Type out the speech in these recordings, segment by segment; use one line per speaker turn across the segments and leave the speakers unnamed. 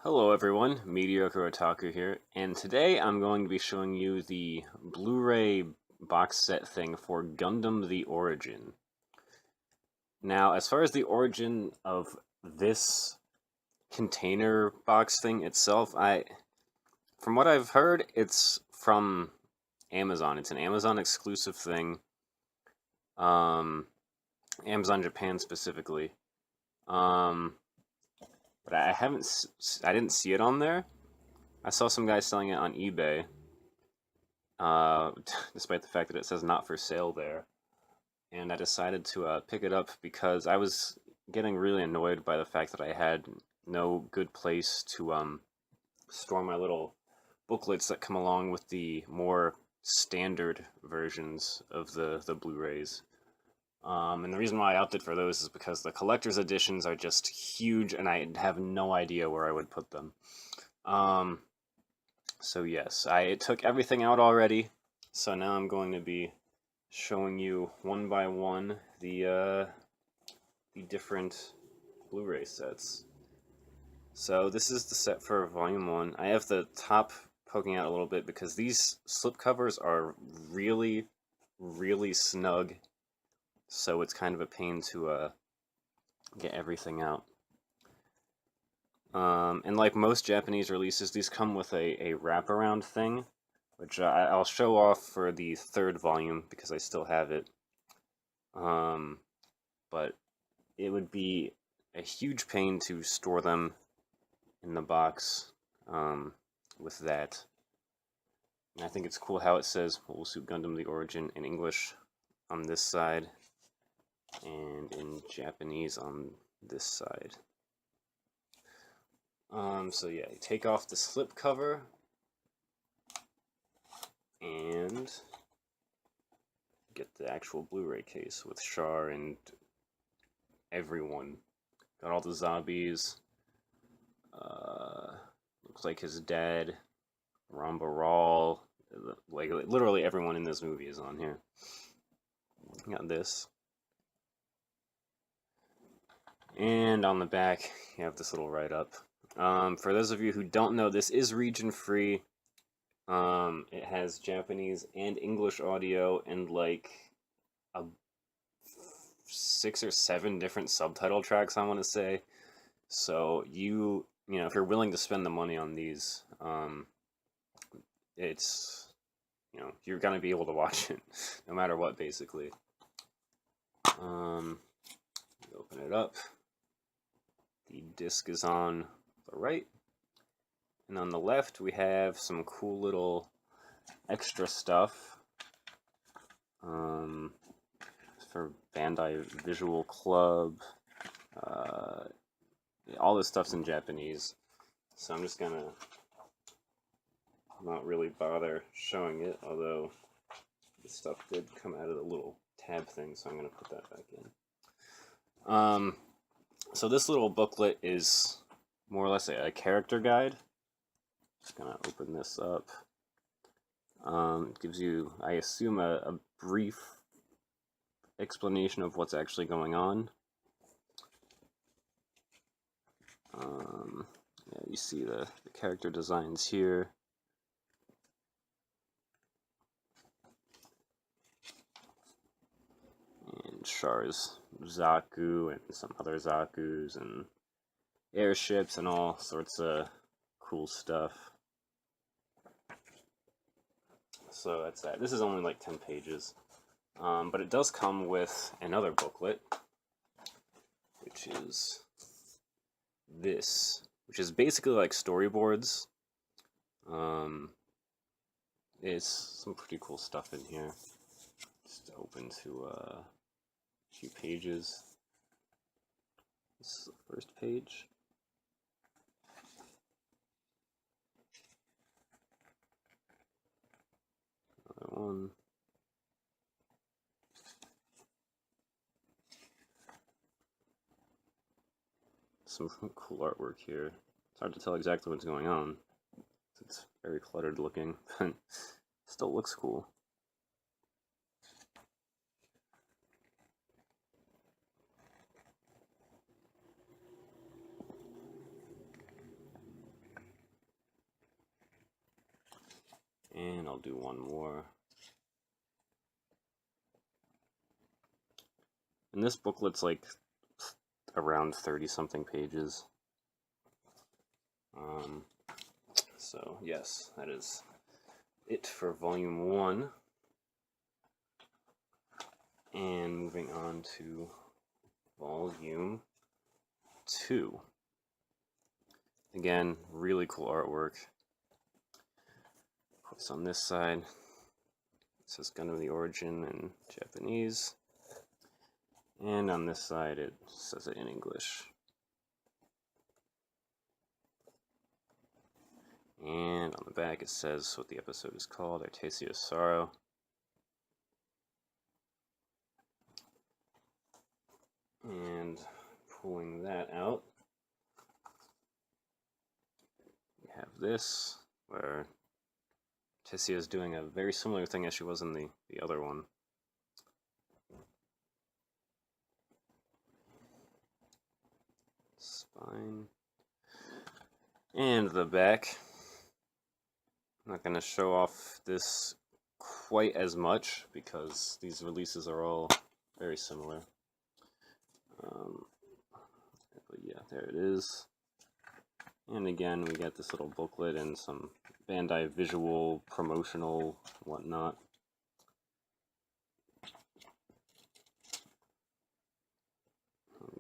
Hello everyone, Mediocre Otaku here, and today I'm going to be showing you the Blu-ray box set thing for Gundam The Origin. Now, as far as the origin of this container box thing itself, from what I've heard, it's from Amazon. It's an Amazon exclusive thing. Amazon Japan specifically. But I didn't see it on there. I saw some guys selling it on eBay, despite the fact that it says not for sale there. And I decided to pick it up because I was getting really annoyed by the fact that I had no good place to store my little booklets that come along with the more standard versions of the Blu-rays. And the reason why I opted for those is because the collector's editions are just huge, and I have no idea where I would put them. So yes, I took everything out already, so now I'm going to be showing you one by one the different Blu-ray sets. So this is the set for Volume 1. I have the top poking out a little bit because these slipcovers are really, really snug, so it's kind of a pain to get everything out. And like most Japanese releases, these come with a wraparound thing, which I'll show off for the third volume because I still have it. But it would be a huge pain to store them in the box with that. And I think it's cool how it says Mobile Suit Gundam The Origin in English on this side and in Japanese on this side. So yeah, you take off the slip cover and get the actual Blu-ray case with Char and everyone. Got all the zombies. Looks like his dad, Rambaral. Like literally everyone in this movie is on here. Got this. And on the back, you have this little write-up. For those of you who don't know, this is region-free. It has Japanese and English audio and like 6 or 7 different subtitle tracks, I want to say. So you know, if you're willing to spend the money on these, it's, you know, you're gonna be able to watch it no matter what, basically. Open it up. The disc is on the right, and on the left we have some cool little extra stuff for Bandai Visual Club. All this stuff's in Japanese, so I'm just gonna not really bother showing it, although this stuff did come out of the little tab thing, so I'm gonna put that back in. So this little booklet is more or less a character guide. Just gonna open this up. It gives you, I assume, a brief explanation of what's actually going on. Yeah, you see the character designs here. And Char's Zaku and some other Zakus and airships and all sorts of cool stuff. So that's that. This is only like 10 pages. But it does come with another booklet, which is this, which is basically like storyboards. It's some pretty cool stuff in here. Just open to a few pages. This is the first page. Another one. Some cool artwork here. It's hard to tell exactly what's going on. It's very cluttered looking, but still looks cool. And I'll do one more. And this booklet's like around 30-something pages. So yes, that is it for volume 1. And moving on to volume 2. Again, really cool artwork. Of course, on this side, it says Gundam the Origin in Japanese. And on this side, it says it in English. And on the back, it says what the episode is called, Artesia's Sorrow. And pulling that out, we have this, where Artesia is doing a very similar thing as she was in the other one. Spine. And the back. I'm not going to show off this quite as much because these releases are all very similar. But yeah, there it is. And again, we got this little booklet and some Bandai visual, promotional, whatnot.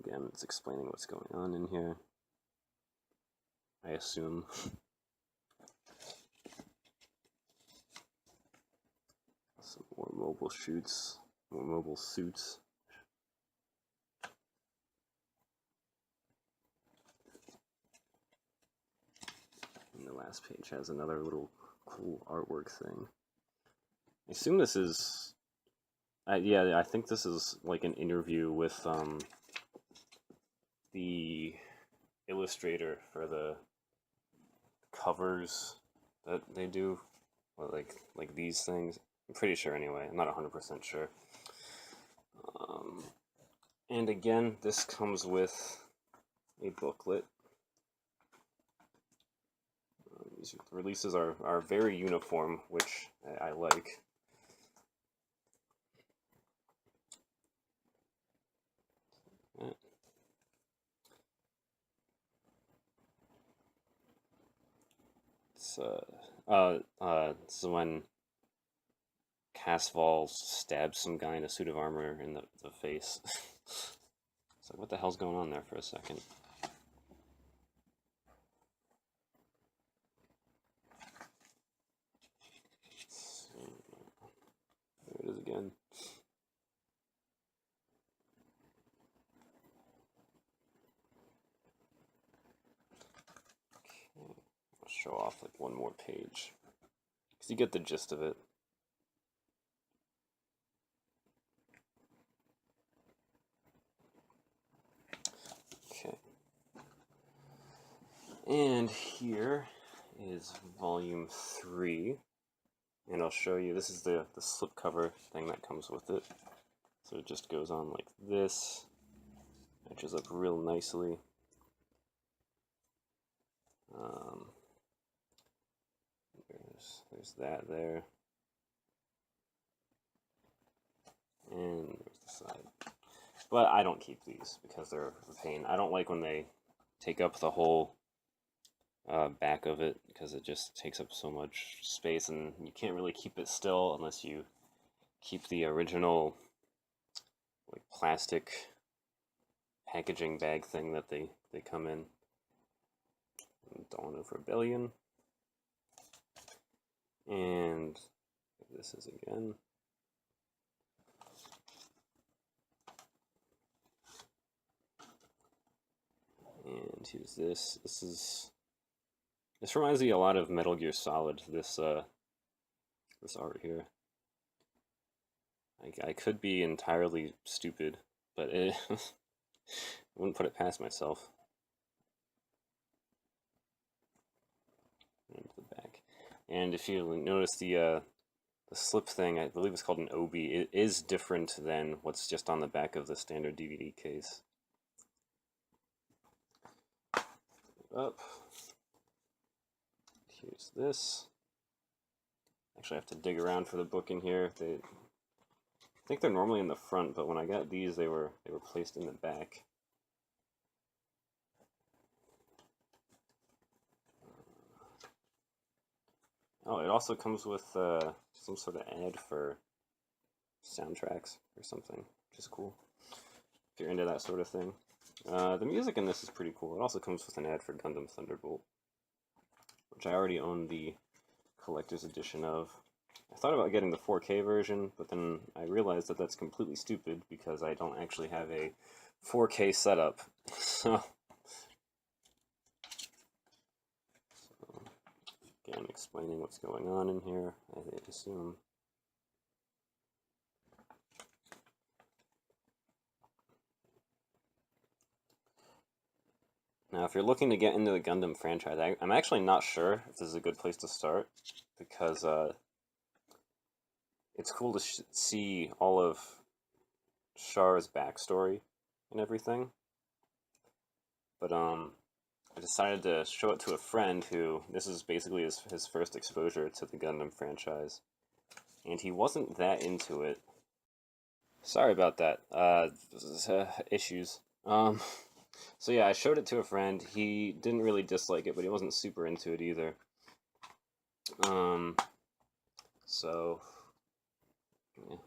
Again, it's explaining what's going on in here, I assume. Some more mobile suits. And the last page has another little cool artwork thing. I assume this is... yeah, I think this is like an interview with the illustrator for the covers that they do. Or like these things. I'm pretty sure anyway. I'm not 100% sure. And again, this comes with a booklet. These releases are very uniform, which I like. This is when Casval stabs some guy in a suit of armor in the face. It's like, what the hell's going on there for a second? There it is again. Okay. I'll show off like one more page, because you get the gist of it. Okay. And here is volume 3. And I'll show you, this is the slipcover thing that comes with it. So it just goes on like this. Matches up real nicely. There's that there. And there's the side. But I don't keep these because they're a pain. I don't like when they take up the whole back of it, because it just takes up so much space, and you can't really keep it still unless you keep the original like plastic packaging bag thing that they come in. Dawn of Rebellion. And this is again. And here's this. This reminds me a lot of Metal Gear Solid, this art here. I could be entirely stupid, but I wouldn't put it past myself. And the back. And if you notice the slip thing, I believe it's called an obi. It is different than what's just on the back of the standard DVD case. Up. Here's this. Actually, I have to dig around for the book in here. I think they're normally in the front, but when I got these, they were placed in the back. Oh, it also comes with some sort of ad for soundtracks or something, which is cool if you're into that sort of thing. The music in this is pretty cool. It also comes with an ad for Gundam Thunderbolt, which I already own the collector's edition of. I thought about getting the 4K version, but then I realized that that's completely stupid because I don't actually have a 4K setup. So again, explaining what's going on in here, I assume. Now, if you're looking to get into the Gundam franchise, I'm actually not sure if this is a good place to start, because it's cool to see all of Char's backstory and everything. But I decided to show it to a friend who, this is basically his first exposure to the Gundam franchise, and he wasn't that into it. Sorry about that. Issues. So yeah, I showed it to a friend. He didn't really dislike it, but he wasn't super into it either. So yeah,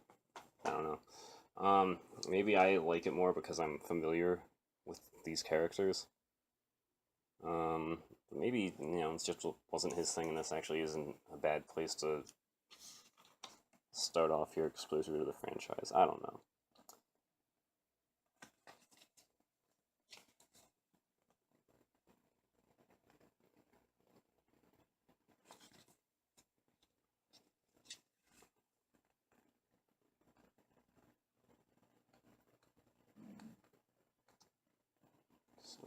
I don't know. Maybe I like it more because I'm familiar with these characters. Maybe, it just wasn't his thing, and this actually isn't a bad place to start off your exposure to the franchise. I don't know.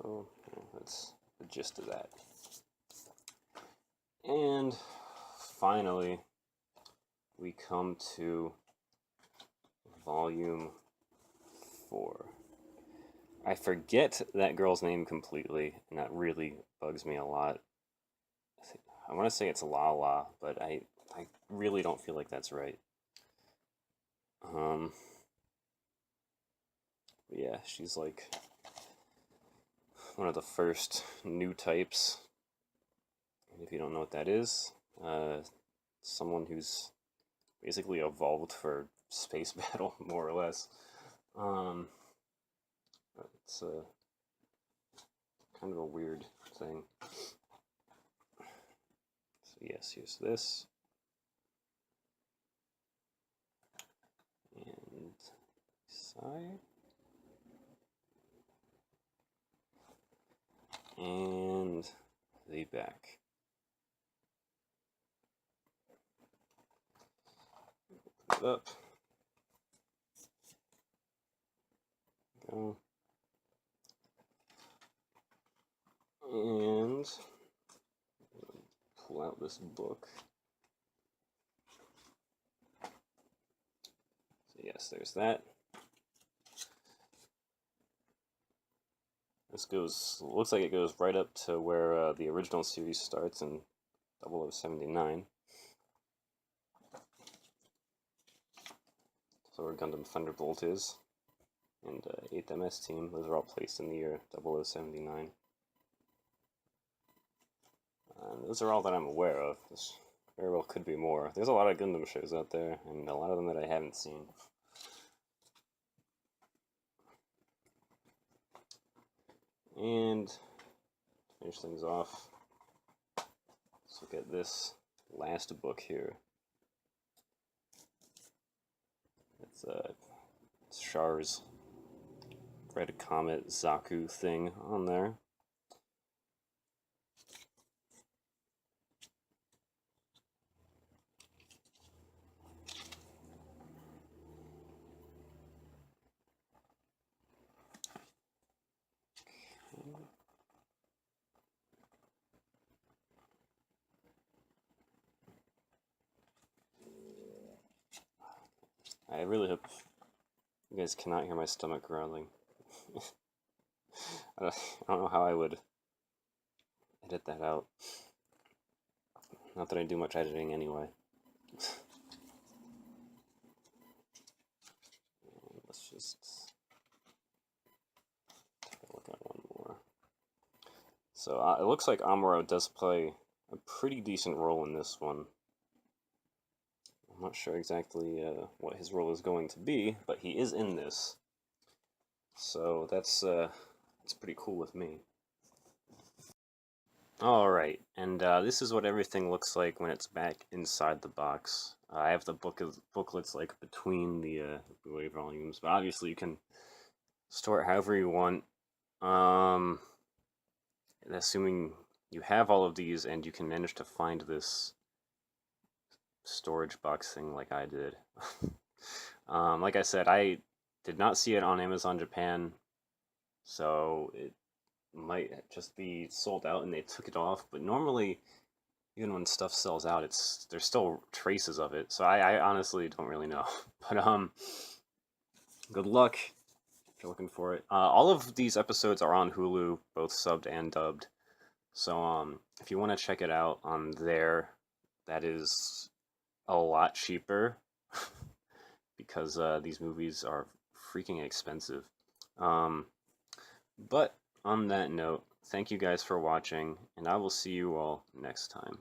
So, that's the gist of that. And finally, we come to Volume 4. I forget that girl's name completely, and that really bugs me a lot. I want to say it's Lala, but I really don't feel like that's right. Yeah, she's like one of the first new types. And if you don't know what that is, someone who's basically evolved for space battle, more or less. It's kind of a weird thing. So yes, here's this. And side. And the back. Put it up. Go. And pull out this book. So yes, there's that. This looks like it goes right up to where the original series starts in 0079. So where Gundam Thunderbolt is. And 8th MS team, those are all placed in the year 0079. And those are all that I'm aware of. This very well could be more. There's a lot of Gundam shows out there, and a lot of them that I haven't seen. And to finish things off, let's look at this last book here. It's Char's Red Comet Zaku thing on there. I really hope you guys cannot hear my stomach growling. I don't know how I would edit that out. Not that I do much editing anyway. Let's just take a look at one more. So it looks like Amuro does play a pretty decent role in this one. I'm not sure exactly what his role is going to be, but he is in this. So that's pretty cool with me. Alright, and this is what everything looks like when it's back inside the box. I have the booklets like between the Blu-ray volumes, but obviously you can store it however you want. Assuming you have all of these and you can manage to find this storage box thing like I did. Like I said, I did not see it on Amazon Japan, so it might just be sold out and they took it off, but normally even when stuff sells out, there's still traces of it. So I honestly don't really know. But good luck if you're looking for it. All of these episodes are on Hulu, both subbed and dubbed. So if you want to check it out on there, that is a lot cheaper because these movies are freaking expensive. But on that note, thank you guys for watching, and I will see you all next time.